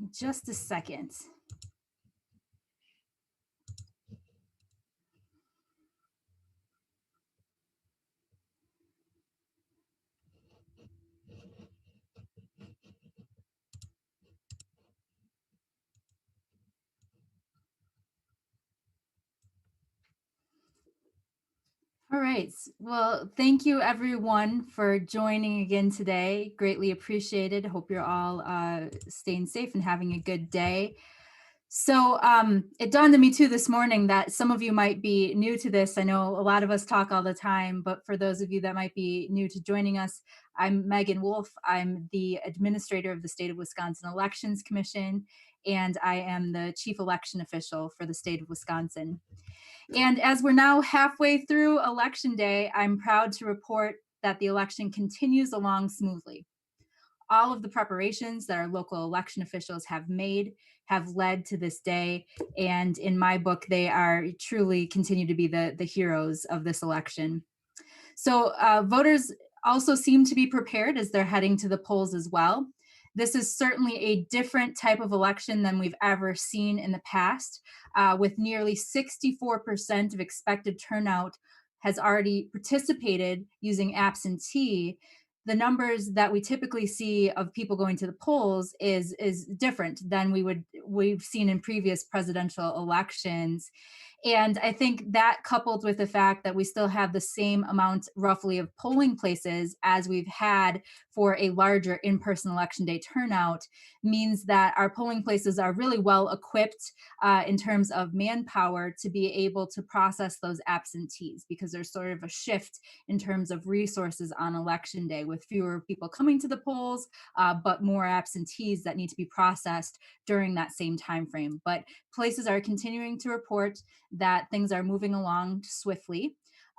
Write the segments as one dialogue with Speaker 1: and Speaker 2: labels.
Speaker 1: Just a second. All right. Well, thank you everyone for joining again today. Greatly appreciated. Hope you're all staying safe and having a good day. So it dawned on me too this morning that some of you might be new to this. I know a lot of us talk all the time, but for those of you that might be new to joining us, I'm Megan Wolf. I'm the administrator of the State of Wisconsin Elections Commission, and I am the chief election official for the state of Wisconsin. And as we're now halfway through Election Day, I'm proud to report that the election continues along smoothly. All of the preparations that our local election officials have made have led to this day. And in my book, they are truly continue to be the heroes of this election. So voters also seem to be prepared as they're heading to the polls as well. This is certainly a different type of election than we've ever seen in the past, with nearly 64% of expected turnout has already participated using absentee. The numbers that we typically see of people going to the polls is different than we've seen in previous presidential elections. And I think that coupled with the fact that we still have the same amount roughly of polling places as we've had for a larger in-person election day turnout means that our polling places are really well equipped in terms of manpower to be able to process those absentees, because there's sort of a shift in terms of resources on election day with fewer people coming to the polls, but more absentees that need to be processed during that same time frame. But places are continuing to report that things are moving along swiftly.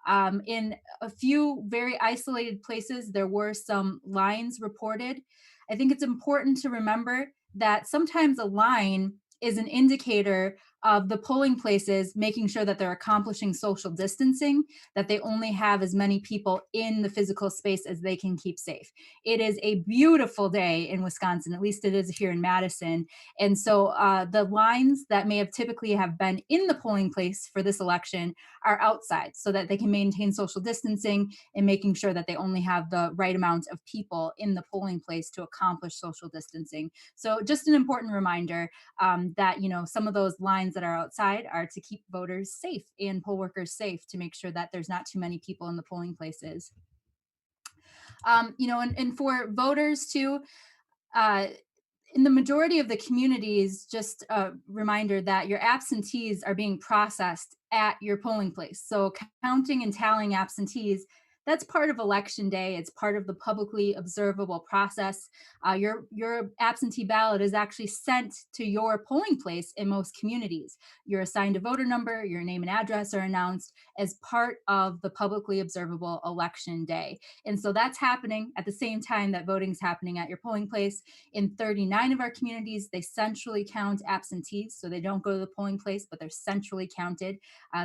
Speaker 1: In a few very isolated places, there were some lines reported. I think it's important to remember that sometimes a line is an indicator of the polling places making sure that they're accomplishing social distancing, that they only have as many people in the physical space as they can keep safe. It is a beautiful day in Wisconsin, at least it is here in Madison. And so the lines that may have typically have been in the polling place for this election are outside so that they can maintain social distancing and making sure that they only have the right amount of people in the polling place to accomplish social distancing. So just an important reminder that, some of those lines that are outside are to keep voters safe and poll workers safe, to make sure that there's not too many people in the polling places. And for voters too, uh, in the majority of the communities, just a reminder that your absentees are being processed at your polling place. So counting and tallying absentees, that's part of election day. It's part of the publicly observable process. Your absentee ballot is actually sent to your polling place in most communities. You're assigned a voter number, your name and address are announced as part of the publicly observable election day. And so that's happening at the same time that voting's happening at your polling place. In 39 of our communities, they centrally count absentees, so they don't go to the polling place, but they're centrally counted.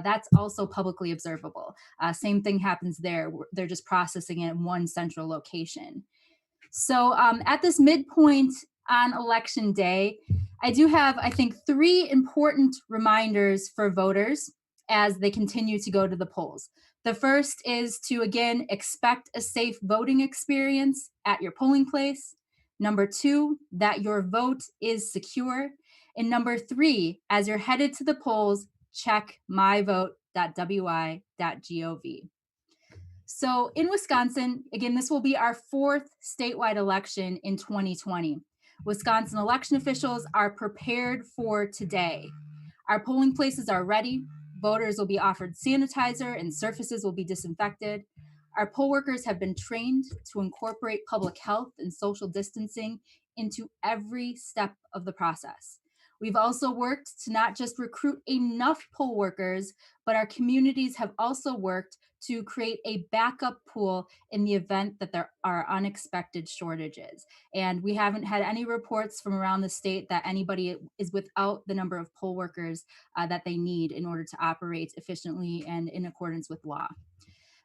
Speaker 1: That's also publicly observable. Same thing happens there. They're just processing it in one central location. So at this midpoint on election day, I do have, I think, three important reminders for voters as they continue to go to the polls. The first is to, again, expect a safe voting experience at your polling place. Number two, that your vote is secure. And number three, as you're headed to the polls, check myvote.wi.gov. So in Wisconsin, again, this will be our fourth statewide election in 2020. Wisconsin election officials are prepared for today. Our polling places are ready. Voters will be offered sanitizer and surfaces will be disinfected. Our poll workers have been trained to incorporate public health and social distancing into every step of the process. We've also worked to not just recruit enough poll workers, but our communities have also worked to create a backup pool in the event that there are unexpected shortages. And we haven't had any reports from around the state that anybody is without the number of poll workers that they need in order to operate efficiently and in accordance with law.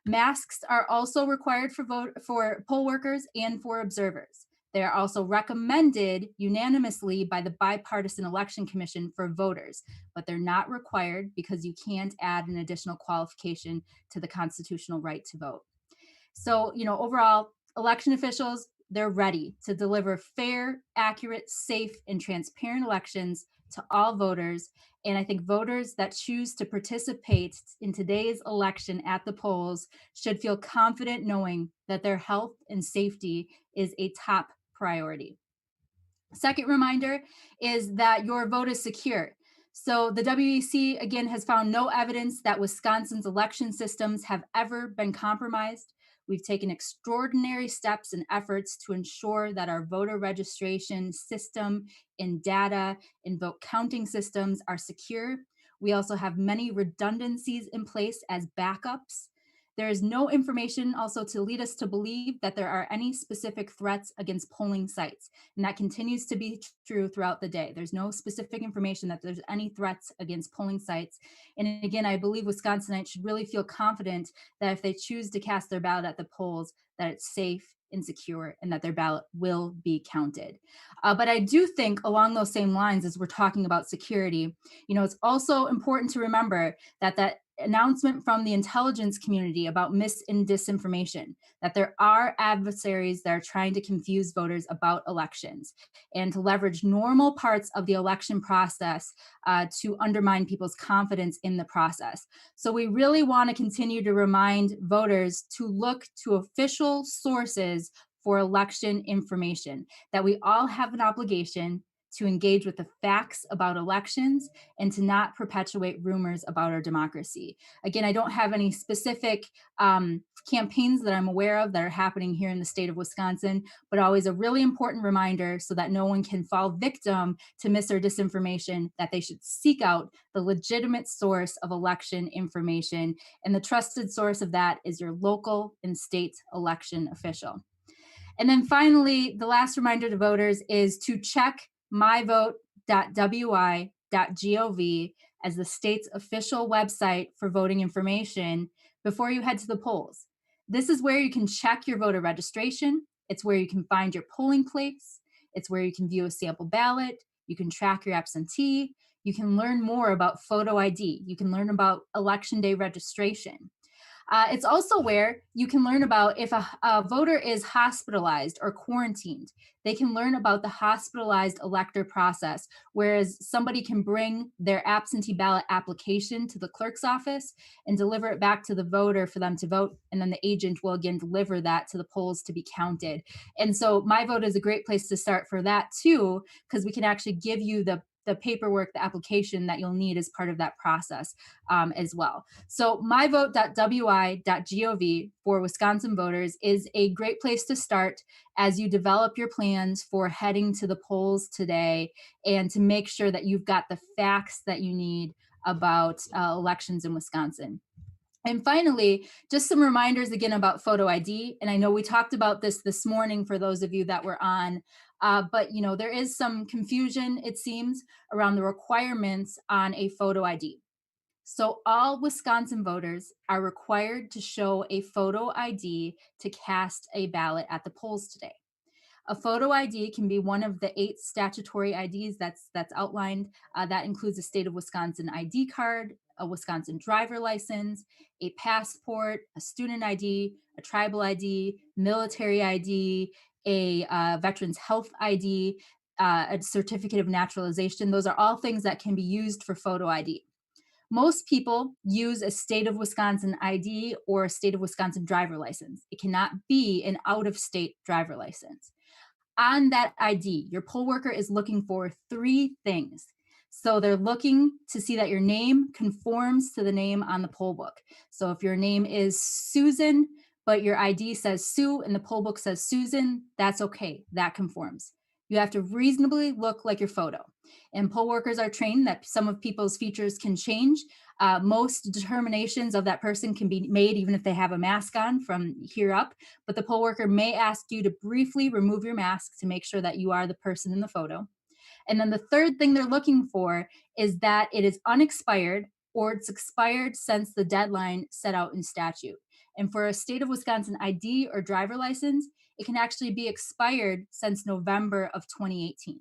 Speaker 1: Masks are also required for poll workers and for observers. They are also recommended unanimously by the Bipartisan Election Commission for voters, but they're not required because you can't add an additional qualification to the constitutional right to vote. So, overall, election officials, they're ready to deliver fair, accurate, safe, and transparent elections to all voters. And I think voters that choose to participate in today's election at the polls should feel confident knowing that their health and safety is a top priority. Second reminder is that your vote is secure. So the WEC again has found no evidence that Wisconsin's election systems have ever been compromised. We've taken extraordinary steps and efforts to ensure that our voter registration system and data and vote counting systems are secure. We also have many redundancies in place as backups. There is no information also to lead us to believe that there are any specific threats against polling sites. And that continues to be true throughout the day. There's no specific information that there's any threats against polling sites. And again, I believe Wisconsinites should really feel confident that if they choose to cast their ballot at the polls, that it's safe and secure and that their ballot will be counted. But I do think along those same lines, as we're talking about security, it's also important to remember that announcement from the intelligence community about mis and disinformation, that there are adversaries that are trying to confuse voters about elections and to leverage normal parts of the election process to undermine people's confidence in the process. So we really want to continue to remind voters to look to official sources for election information, that we all have an obligation to engage with the facts about elections and to not perpetuate rumors about our democracy. Again, I don't have any specific campaigns that I'm aware of that are happening here in the state of Wisconsin, but always a really important reminder so that no one can fall victim to mis or disinformation, that they should seek out the legitimate source of election information. And the trusted source of that is your local and state election official. And then finally, the last reminder to voters is to check myvote.wi.gov as the state's official website for voting information before you head to the polls. This is where you can check your voter registration. It's where you can find your polling place. It's where you can view a sample ballot. You can track your absentee. You can learn more about photo ID. You can learn about election day registration. It's also where you can learn about if a voter is hospitalized or quarantined. They can learn about the hospitalized elector process, whereas somebody can bring their absentee ballot application to the clerk's office and deliver it back to the voter for them to vote. And then the agent will again deliver that to the polls to be counted. And so my vote is a great place to start for that too, because we can actually give you the paperwork, the application that you'll need as part of that process as well. So myvote.wi.gov for Wisconsin voters is a great place to start as you develop your plans for heading to the polls today and to make sure that you've got the facts that you need about elections in Wisconsin. And finally, just some reminders again about photo ID. And I know we talked about this morning for those of you that were on, but there is some confusion, it seems, around the requirements on a photo ID. So all Wisconsin voters are required to show a photo ID to cast a ballot at the polls today. A photo ID can be one of the 8 statutory IDs that's outlined. That includes a state of Wisconsin ID card, a Wisconsin driver license, a passport, a student ID, a tribal ID, military ID, a veterans health ID, a certificate of naturalization. Those are all things that can be used for photo ID. Most people use a state of Wisconsin ID or a state of Wisconsin driver license. It cannot be an out of state driver license. On that ID, your poll worker is looking for 3 things. So they're looking to see that your name conforms to the name on the poll book. So if your name is Susan, but your ID says Sue and the poll book says Susan, that's okay. That conforms. You have to reasonably look like your photo. And poll workers are trained that some of people's features can change. Most determinations of that person can be made even if they have a mask on from here up, but the poll worker may ask you to briefly remove your mask to make sure that you are the person in the photo. And then the third thing they're looking for is that it is unexpired or it's expired since the deadline set out in statute. And for a state of Wisconsin ID or driver license, it can actually be expired since November of 2018.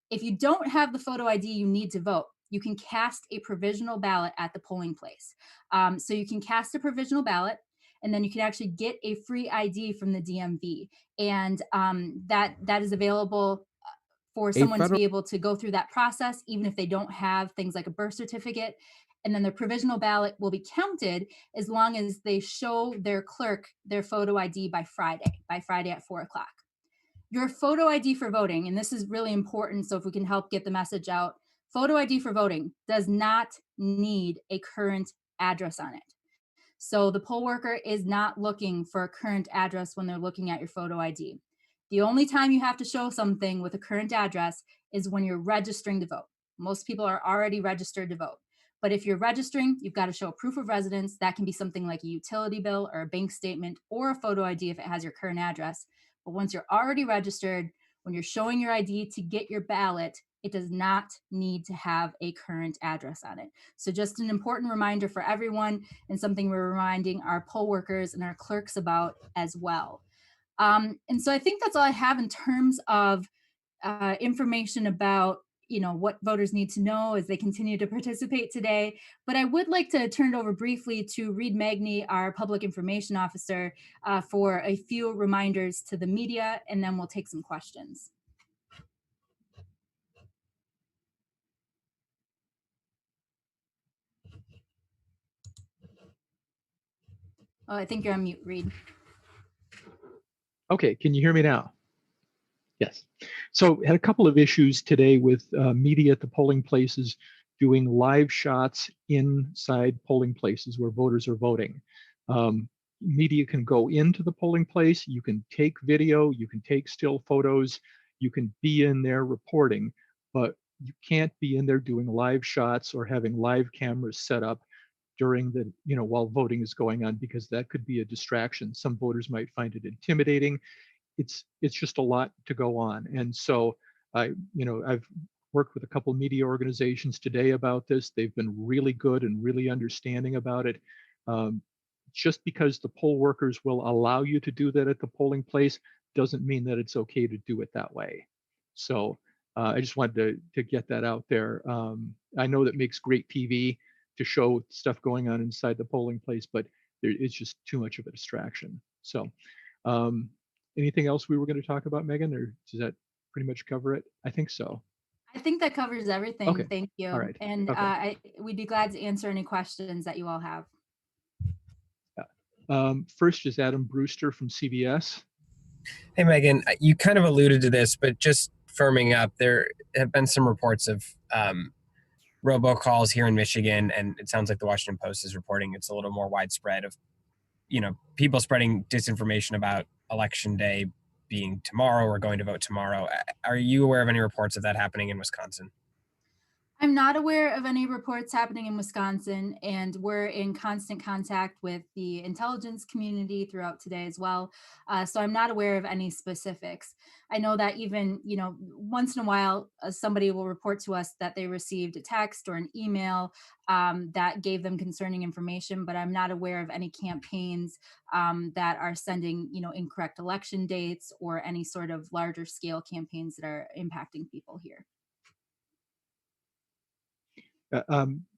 Speaker 1: If you don't have the photo ID you need to vote, you can cast a provisional ballot at the polling place. So you can cast a provisional ballot, and then you can actually get a free ID from the DMV, and that is available for
Speaker 2: A
Speaker 1: someone to
Speaker 2: federal
Speaker 1: be able to go through that process, even if they don't have things like a birth certificate. And then their provisional ballot will be counted as long as they show their clerk their photo ID by Friday at 4 o'clock. Your photo ID for voting, and this is really important, so if we can help get the message out, photo ID for voting does not need a current address on it. So the poll worker is not looking for a current address when they're looking at your photo ID. The only time you have to show something with a current address is when you're registering to vote. Most people are already registered to vote. But if you're registering, you've got to show a proof of residence. That can be something like a utility bill or a bank statement or a photo ID if it has your current address. But once you're already registered, when you're showing your ID to get your ballot, it does not need to have a current address on it. So, just an important reminder for everyone, and something we're reminding our poll workers and our clerks about as well. And so I think that's all I have in terms of information about what voters need to know as they continue to participate today. But I would like to turn it over briefly to Reed Magny, our public information officer, for a few reminders to the media, and then we'll take some questions. Oh, I think you're on mute, Reed.
Speaker 2: Okay, can you hear me now? Yes. So had a couple of issues today with media at the polling places doing live shots inside polling places where voters are voting. Media can go into the polling place, you can take video, you can take still photos, you can be in there reporting, but you can't be in there doing live shots or having live cameras set up during the, while voting is going on, because that could be a distraction. Some voters might find it intimidating. It's just a lot to go on. And so I've worked with a couple media organizations today about this. They've been really good and really understanding about it. um, just because the poll workers will allow you to do that at the polling place doesn't mean that it's okay to do it that way. So I just wanted to get that out there. I know that makes great TV to show stuff going on inside the polling place, but it's just too much of a distraction. So um, anything else we were going to talk about, Megan, or does that pretty much cover it? I think so.
Speaker 1: I think that covers everything.
Speaker 2: Okay.
Speaker 1: Thank
Speaker 2: All
Speaker 1: you.
Speaker 2: right.
Speaker 1: And
Speaker 2: Okay.
Speaker 1: we'd be glad to answer any questions that you all have.
Speaker 2: Yeah. First is Adam Brewster from CBS.
Speaker 3: Hey, Megan, you kind of alluded to this, but just firming up, there have been some reports of robocalls here in Michigan, and it sounds like the Washington Post is reporting it's a little more widespread of, people spreading disinformation about Election Day being tomorrow or going to vote tomorrow. Are you aware of any reports of that happening in Wisconsin?
Speaker 1: I'm not aware of any reports happening in Wisconsin, and we're in constant contact with the intelligence community throughout today as well. So I'm not aware of any specifics. I know that even, once in a while, somebody will report to us that they received a text or an email that gave them concerning information, but I'm not aware of any campaigns that are sending, incorrect election dates or any sort of larger scale campaigns that are impacting people here.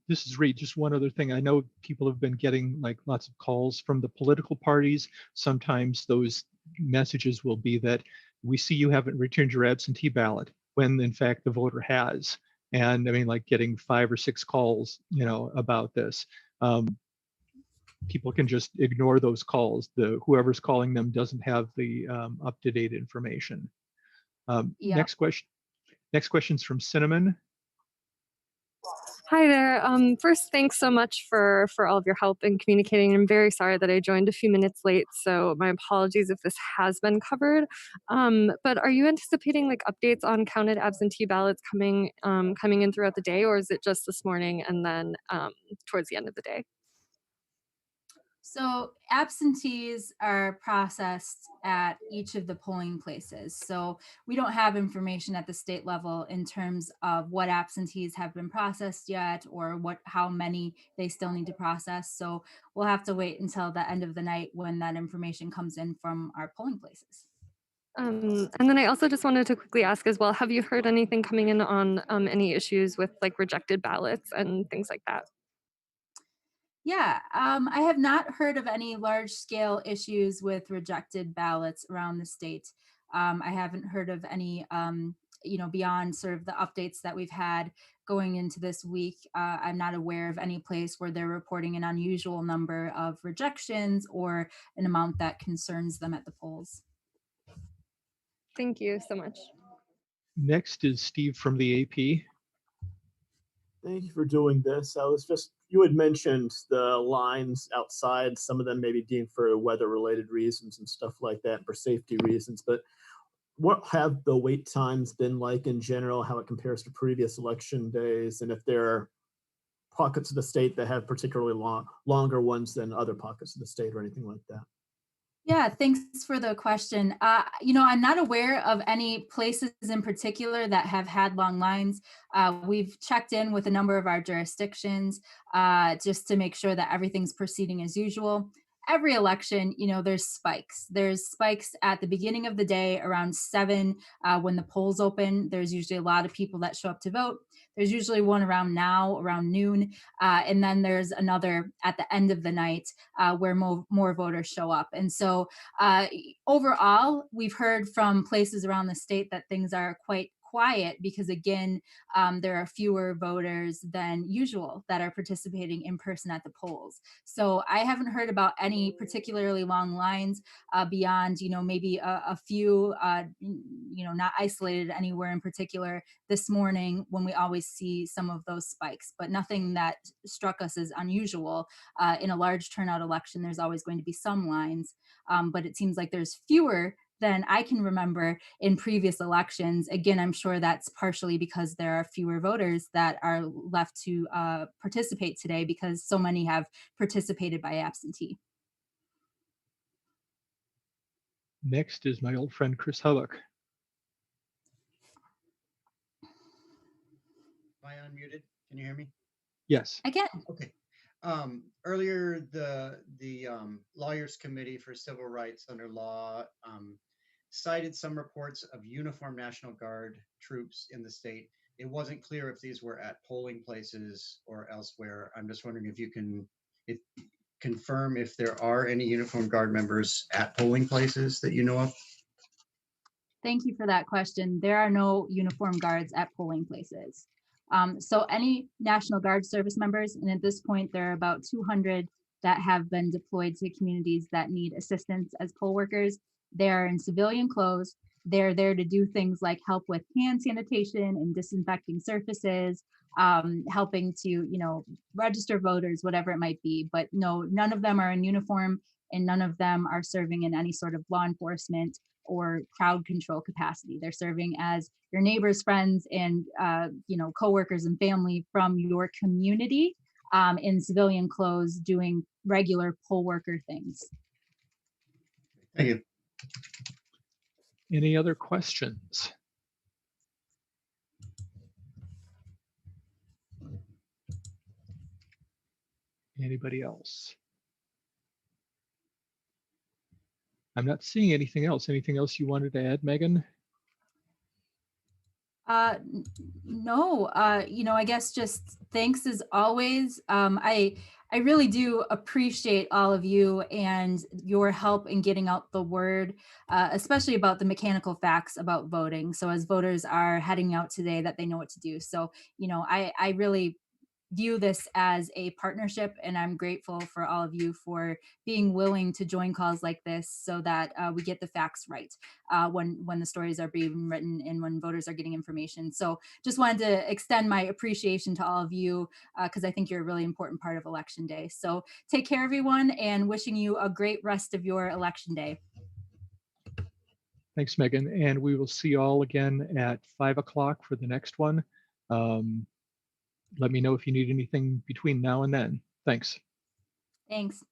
Speaker 2: This is Reed. Just one other thing. I know people have been getting like lots of calls from the political parties. Sometimes those messages will be that we see you haven't returned your absentee ballot, when in fact the voter has. And I mean, like getting 5 or 6 calls, about this. People can just ignore those calls. Whoever's calling them doesn't have the up-to-date information.
Speaker 1: Yeah.
Speaker 2: Next question's from Cinnamon.
Speaker 4: Hi there. First, thanks so much for all of your help in communicating. I'm very sorry that I joined a few minutes late, so my apologies if this has been covered. But are you anticipating like updates on counted absentee ballots coming in throughout the day, or is it just this morning and then towards the end of the day?
Speaker 1: So absentees are processed at each of the polling places. So we don't have information at the state level in terms of what absentees have been processed yet or how many they still need to process. So we'll have to wait until the end of the night when that information comes in from our polling places.
Speaker 4: And then I also just wanted to quickly ask as well, have you heard anything coming in on any issues with like rejected ballots and things like that?
Speaker 1: Yeah, I have not heard of any large scale issues with rejected ballots around the state. I haven't heard of any, beyond sort of the updates that we've had going into this week. I'm not aware of any place where they're reporting an unusual number of rejections or an amount that concerns them at the polls.
Speaker 4: Thank you so much.
Speaker 2: Next is Steve from the AP.
Speaker 5: Thank you for doing this. You had mentioned the lines outside, some of them maybe deemed for weather related reasons and stuff like that, and for safety reasons. But what have the wait times been like in general, how it compares to previous election days, and if there are pockets of the state that have particularly longer ones than other pockets of the state or anything like that?
Speaker 1: Yeah, thanks for the question. I'm not aware of any places in particular that have had long lines. We've checked in with a number of our jurisdictions just to make sure that everything's proceeding as usual. Every election, there's spikes. There's spikes at the beginning of the day around 7 when the polls open. There's usually a lot of people that show up to vote. There's usually one around now, around noon. And then there's another at the end of the night where more voters show up. And so uh, overall, we've heard from places around the state that things are quite quiet because, again, there are fewer voters than usual that are participating in person at the polls. So I haven't heard about any particularly long lines beyond, maybe a few, not isolated anywhere in particular this morning when we always see some of those spikes, but nothing that struck us as unusual. In a large turnout election, there's always going to be some lines, but it seems like there's fewer than I can remember in previous elections. Again, I'm sure that's partially because there are fewer voters that are left to participate today because so many have participated by absentee.
Speaker 2: Next is my old friend Chris Hullock.
Speaker 6: Am I unmuted? Can you hear me?
Speaker 2: Yes.
Speaker 1: Again,
Speaker 6: Okay. Earlier, the Lawyers Committee for Civil Rights under law cited some reports of uniformed National Guard troops in the state. It wasn't clear if these were at polling places or elsewhere. I'm just wondering if you can confirm if there are any uniformed Guard members at polling places that you know of.
Speaker 1: thank you for that question. There are no uniform guards at polling places. So any National Guard service members, and at this point there are about 200 that have been deployed to communities that need assistance as poll workers. They are in civilian clothes. They're there to do things like help with hand sanitation and disinfecting surfaces, helping to, register voters, whatever it might be. But no, none of them are in uniform, and none of them are serving in any sort of law enforcement or crowd control capacity. They're serving as your neighbors, friends, and coworkers and family from your community in civilian clothes, doing regular poll worker things.
Speaker 6: Thank you.
Speaker 2: Any other questions? Anybody else? I'm not seeing anything else. Anything else you wanted to add, Megan?
Speaker 1: No, I guess just thanks as always. I really do appreciate all of you and your help in getting out the word, especially about the mechanical facts about voting. So as voters are heading out today, that they know what to do. So, I really view this as a partnership, and I'm grateful for all of you for being willing to join calls like this so that we get the facts right when the stories are being written and when voters are getting information. So just wanted to extend my appreciation to all of you because I think you're a really important part of election day. So take care, everyone, and wishing you a great rest of your election day.
Speaker 2: Thanks, Megan. And we will see you all again at 5 o'clock for the next one. Let me know if you need anything between now and then. Thanks.
Speaker 1: Thanks.